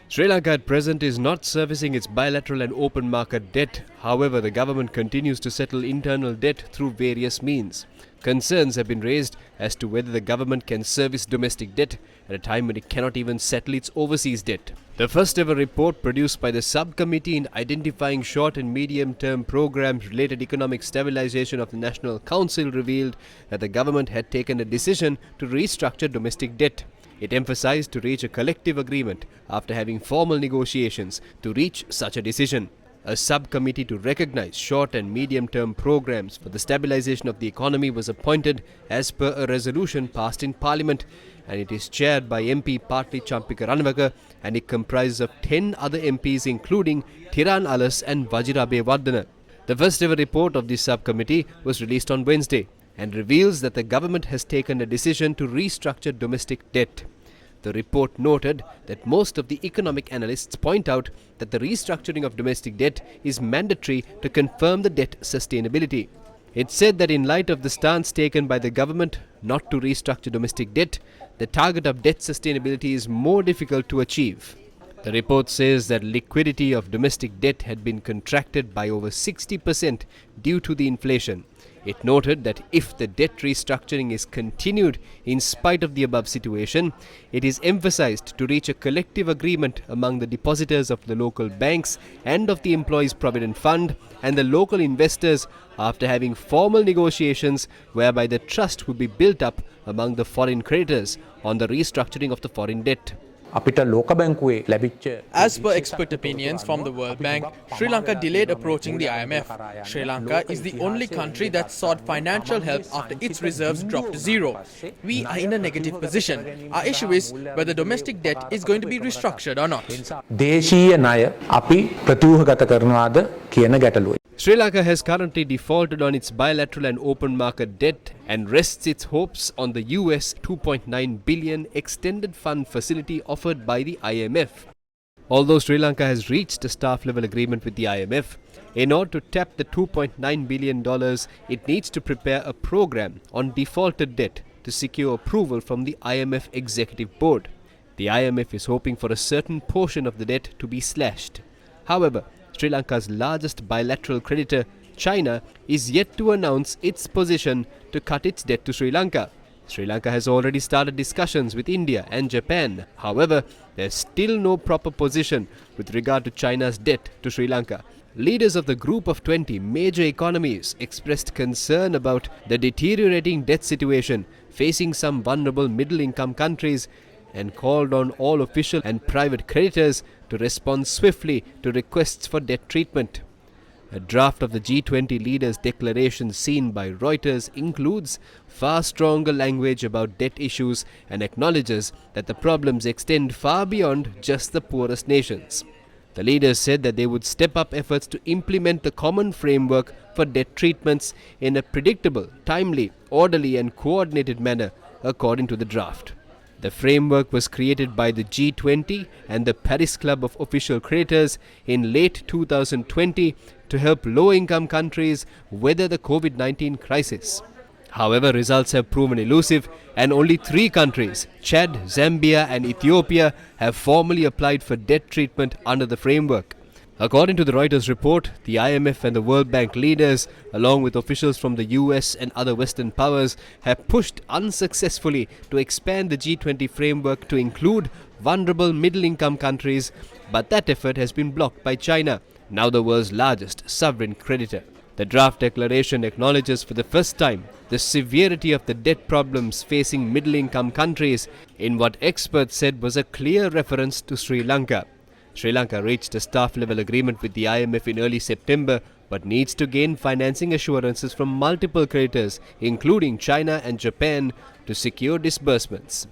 Sri Lanka at present is not servicing its bilateral and open market debt. However, the government continues to settle internal debt through various means. Concerns have been raised as to whether the government can service domestic debt at a time when it cannot even settle its overseas debt. The first ever report produced by the subcommittee in identifying short and medium-term programs related economic stabilization of the National Council revealed that the government had taken a decision to restructure domestic debt. It emphasized to reach a collective agreement after having formal negotiations to reach such a decision. A subcommittee to recognize short and medium-term programs for the stabilization of the economy was appointed as per a resolution passed in Parliament, and it is chaired by MP Partli Champika Ranawaka, and it comprises of 10 other MPs including Tiran Alas and Vajirabe Wardana. The first ever report of this subcommittee was released on Wednesday and reveals that the government has taken a decision to restructure domestic debt. The report noted that most of the economic analysts point out that the restructuring of domestic debt is mandatory to confirm the debt sustainability. It said that in light of the stance taken by the government not to restructure domestic debt, the target of debt sustainability is more difficult to achieve. The report says that liquidity of domestic debt had been contracted by over 60% due to the inflation. It noted that if the debt restructuring is continued in spite of the above situation, it is emphasized to reach a collective agreement among the depositors of the local banks and of the Employees Provident Fund and the local investors after having formal negotiations whereby the trust would be built up among the foreign creditors on the restructuring of the foreign debt. As per expert opinions from the World Bank, Sri Lanka delayed approaching the IMF. Sri Lanka is the only country that sought financial help after its reserves dropped to zero. We are in a negative position. Our issue is whether domestic debt is going to be restructured or not. Sri Lanka has currently defaulted on its bilateral and open market debt and rests its hopes on the US $2.9 billion extended fund facility offered by the IMF. Although Sri Lanka has reached a staff-level agreement with the IMF, in order to tap the $2.9 billion, it needs to prepare a program on defaulted debt to secure approval from the IMF Executive Board. The IMF is hoping for a certain portion of the debt to be slashed. However, Sri Lanka's largest bilateral creditor, China, is yet to announce its position to cut its debt to Sri Lanka. Sri Lanka has already started discussions with India and Japan. However, there is still no proper position with regard to China's debt to Sri Lanka. Leaders of the Group of 20 major economies expressed concern about the deteriorating debt situation facing some vulnerable middle-income countries and called on all official and private creditors to respond swiftly to requests for debt treatment. A draft of the G20 leaders' declaration seen by Reuters includes far stronger language about debt issues and acknowledges that the problems extend far beyond just the poorest nations. The leaders said that they would step up efforts to implement the common framework for debt treatments in a predictable, timely, orderly and coordinated manner, according to the draft. The framework was created by the G20 and the Paris Club of Official Creditors in late 2020 to help low-income countries weather the COVID-19 crisis. However, results have proven elusive and only 3 countries, Chad, Zambia and Ethiopia, have formally applied for debt treatment under the framework. According to the Reuters report, the IMF and the World Bank leaders, along with officials from the US and other Western powers, have pushed unsuccessfully to expand the G20 framework to include vulnerable middle-income countries, but that effort has been blocked by China, now the world's largest sovereign creditor. The draft declaration acknowledges for the first time the severity of the debt problems facing middle-income countries in what experts said was a clear reference to Sri Lanka. Sri Lanka reached a staff-level agreement with the IMF in early September but needs to gain financing assurances from multiple creditors, including China and Japan, to secure disbursements.